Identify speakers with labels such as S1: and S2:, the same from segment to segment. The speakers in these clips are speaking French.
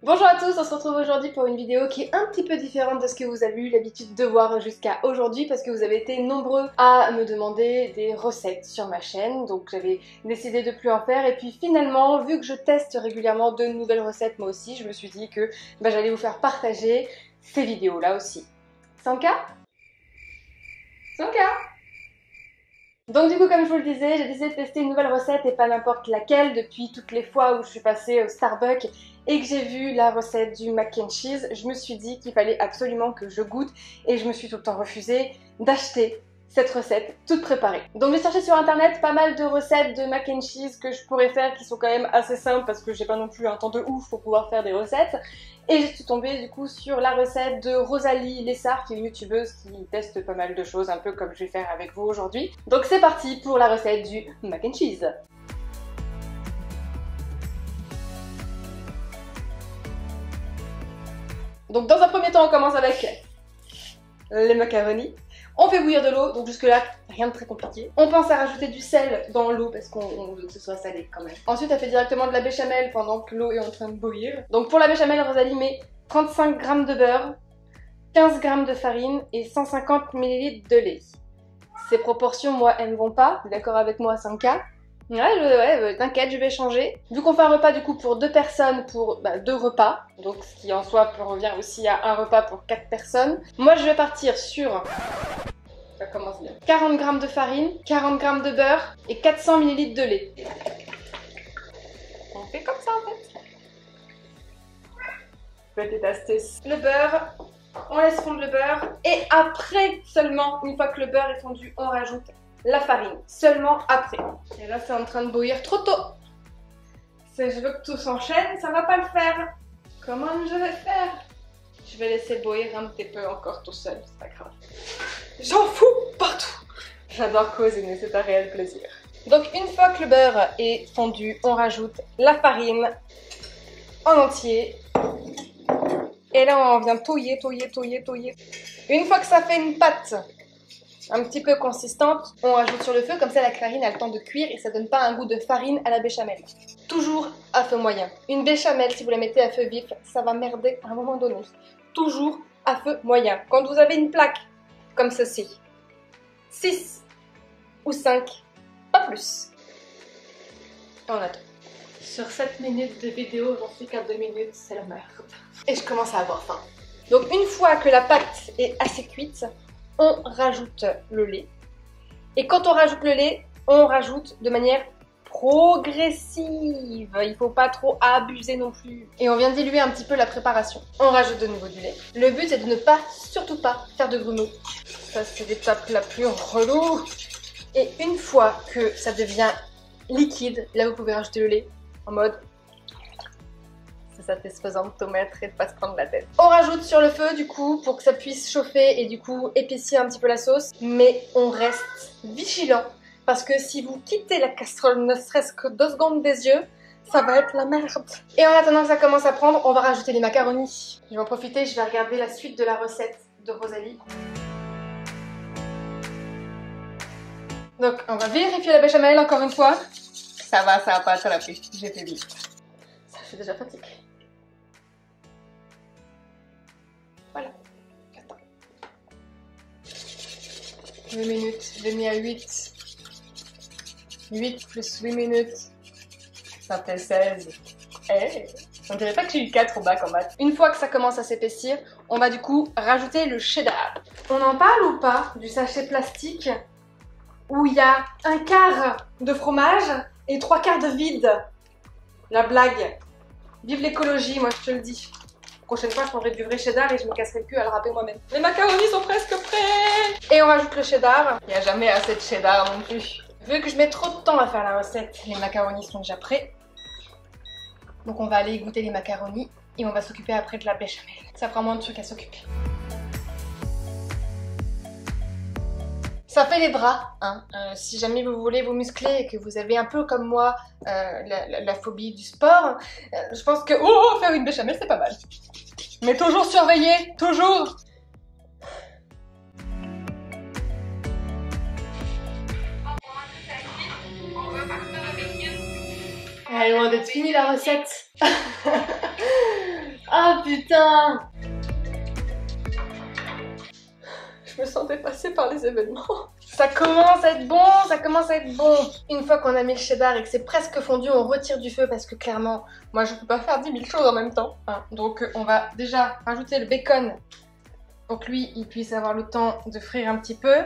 S1: Bonjour à tous, on se retrouve aujourd'hui pour une vidéo qui est un petit peu différente de ce que vous avez eu l'habitude de voir jusqu'à aujourd'hui parce que vous avez été nombreux à me demander des recettes sur ma chaîne, donc j'avais décidé de plus en faire et puis finalement, vu que je teste régulièrement de nouvelles recettes moi aussi, je me suis dit que j'allais vous faire partager ces vidéos là aussi. Sanka? Sanka? Donc du coup, comme je vous le disais, j'ai décidé de tester une nouvelle recette et pas n'importe laquelle depuis toutes les fois où je suis passée au Starbucks et que j'ai vu la recette du mac and cheese. Je me suis dit qu'il fallait absolument que je goûte et je me suis tout le temps refusée d'acheter cette recette toute préparée. Donc j'ai cherché sur internet pas mal de recettes de mac and cheese que je pourrais faire qui sont quand même assez simples parce que j'ai pas non plus un temps de ouf pour pouvoir faire des recettes. Et je suis tombée du coup sur la recette de Rosalie Lessard qui est une youtubeuse qui teste pas mal de choses un peu comme je vais faire avec vous aujourd'hui. Donc c'est parti pour la recette du mac and cheese. Donc dans un premier temps on commence avec les macaronis. On fait bouillir de l'eau, donc jusque là, rien de très compliqué. On pense à rajouter du sel dans l'eau parce qu'on veut que ce soit salé quand même. Ensuite, elle fait directement de la béchamel pendant que l'eau est en train de bouillir. Donc pour la béchamel, Rosalie met 35 g de beurre, 15 g de farine et 150 ml de lait. Ces proportions, moi, elles ne vont pas. T'es d'accord avec moi, Sanka? Ouais, t'inquiète, je vais changer. Vu qu'on fait un repas du coup pour 2 personnes pour 2 repas, donc ce qui en soi revient aussi à un repas pour 4 personnes, moi je vais partir sur, ça commence bien, 40 g de farine, 40 g de beurre et 400 ml de lait. On fait comme ça en fait. Petite astuce. Le beurre, on laisse fondre le beurre et après seulement, une fois que le beurre est fondu, on rajoute la farine, seulement après. Et là c'est en train de bouillir trop tôt. Je veux que tout s'enchaîne, ça va pas le faire. Comment je vais faire? Je vais laisser bouillir un petit peu encore tout seul, c'est pas grave. J'en fous partout. J'adore cuisiner, c'est un réel plaisir. Donc une fois que le beurre est fondu, on rajoute la farine en entier. Et là on vient touiller. Une fois que ça fait une pâte un petit peu consistante, on rajoute sur le feu, comme ça la farine a le temps de cuire et ça donne pas un goût de farine à la béchamel. Toujours à feu moyen. Une béchamel, si vous la mettez à feu vif, ça va merder à un moment donné. Toujours à feu moyen. Quand vous avez une plaque comme ceci, 6 ou 5, pas plus. Et on attend. Sur 7 minutes de vidéo, j'en suis qu'à 2 minutes, c'est la merde. Et je commence à avoir faim. Donc une fois que la pâte est assez cuite, on rajoute le lait. Et quand on rajoute le lait, on rajoute de manière progressive. Il ne faut pas trop abuser non plus. Et on vient diluer un petit peu la préparation. On rajoute de nouveau du lait. Le but c'est de ne pas, surtout pas, faire de grumeaux. Ça c'est l'étape la plus relou. Et une fois que ça devient liquide, là vous pouvez rajouter le lait en mode satisfaisantomètre et de pas se prendre la tête. On rajoute sur le feu du coup pour que ça puisse chauffer et du coup épaissir un petit peu la sauce, mais on reste vigilant parce que si vous quittez la casserole ne serait-ce que 2 secondes des yeux, ça va être la merde. Et en attendant que ça commence à prendre, on va rajouter les macaronis. Je vais en profiter, je vais regarder la suite de la recette de Rosalie. Donc on va vérifier la béchamel encore une fois. Ça va pas être la plus, j'ai fait vite. Ça, je suis déjà fatiguée. Voilà, j'attends. 8 minutes, je l'ai mis à 8. 8 plus 8 minutes, ça fait 16. Hey, on dirait pas que j'ai eu 4 au bac en maths. Une fois que ça commence à s'épaissir, on va du coup rajouter le cheddar. On en parle ou pas du sachet plastique où il y a 1/4 de fromage et 3/4 de vide? La blague. Vive l'écologie, moi je te le dis. Prochaine fois, je prendrai du vrai cheddar et je me casserai le cul à le râper moi-même. Les macaronis sont presque prêts! Et on rajoute le cheddar. Il n'y a jamais assez de cheddar non plus. Vu que je mets trop de temps à faire la recette, les macaronis sont déjà prêts. Donc on va aller goûter les macaronis et on va s'occuper après de la béchamel. Ça fera moins de trucs à s'occuper. Ça fait les bras, hein. Si jamais vous voulez vous muscler et que vous avez un peu comme moi la phobie du sport, je pense que faire une béchamel c'est pas mal. Mais toujours surveiller, toujours. Elle est loin d'être finie la recette. Ah putain! Je me sens dépassée par les événements. Ça commence à être bon, ça commence à être bon. Une fois qu'on a mis le cheddar et que c'est presque fondu, on retire du feu parce que clairement, moi je peux pas faire 10 000 choses en même temps. Hein. Donc on va déjà rajouter le bacon pour que lui il puisse avoir le temps de frire un petit peu.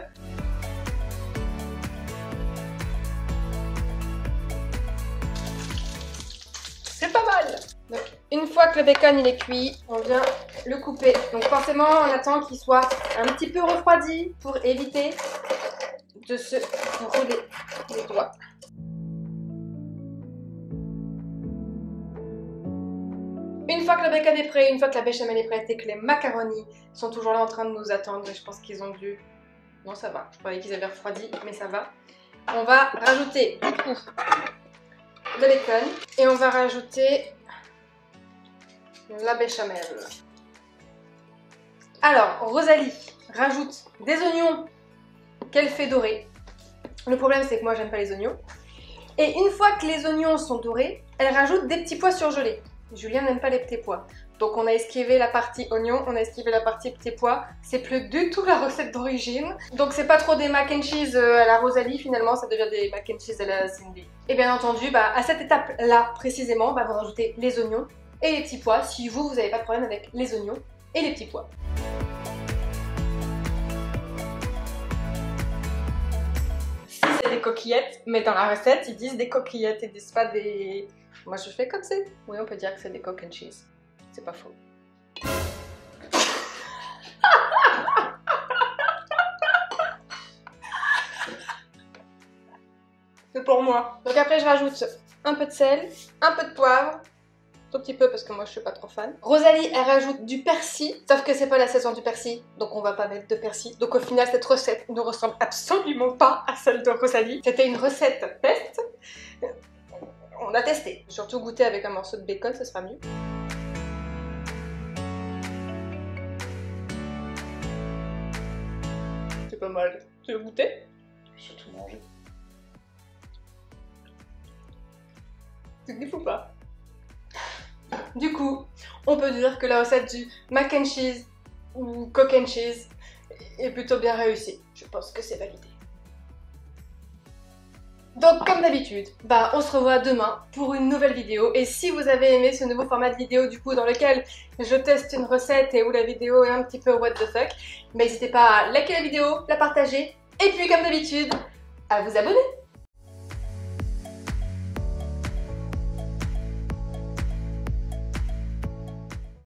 S1: C'est pas mal. Donc une fois que le bacon il est cuit, on vient le couper. Donc forcément on attend qu'il soit un petit peu refroidi pour éviter de se brûler les doigts. Une fois que le bacon est prêt, une fois que la béchamel est prête et que les macaronis sont toujours là en train de nous attendre, et je pense qu'ils ont dû... Non ça va, je croyais qu'ils avaient refroidi, mais ça va. On va rajouter du coup de bacon et on va rajouter la béchamel. Alors, Rosalie rajoute des oignons qu'elle fait dorer. Le problème c'est que moi j'aime pas les oignons. Et une fois que les oignons sont dorés, elle rajoute des petits pois surgelés. Julien n'aime pas les petits pois. Donc on a esquivé la partie oignon, on a esquivé la partie petits pois. C'est plus du tout la recette d'origine. Donc c'est pas trop des mac and cheese à la Rosalie, finalement ça devient des mac and cheese à la Cindy. Et bien entendu, à cette étape-là précisément, vous rajoutez les oignons et les petits pois si vous n'avez pas de problème avec les oignons et les petits pois. Des coquillettes, mais dans la recette ils disent des coquillettes, ils disent pas des... Moi je fais comme c'est. Oui, on peut dire que c'est des coq and cheese. C'est pas faux. C'est pour moi. Donc après je rajoute un peu de sel, un peu de poivre, tout petit peu parce que moi je suis pas trop fan. Rosalie elle rajoute du persil, sauf que c'est pas la saison du persil, donc on va pas mettre de persil. Donc au final cette recette ne ressemble absolument pas à celle de Rosalie. C'était une recette test. On a testé. Surtout goûter avec un morceau de bacon, ce sera mieux. C'est pas mal. Tu veux goûter? Surtout manger. Tu kiffes ou pas? Du coup, on peut dire que la recette du mac and cheese ou coq and cheese est plutôt bien réussie. Je pense que c'est validé. Donc comme d'habitude, on se revoit demain pour une nouvelle vidéo. Et si vous avez aimé ce nouveau format de vidéo du coup dans lequel je teste une recette et où la vidéo est un petit peu what the fuck, n'hésitez pas à liker la vidéo, la partager et puis comme d'habitude, à vous abonner.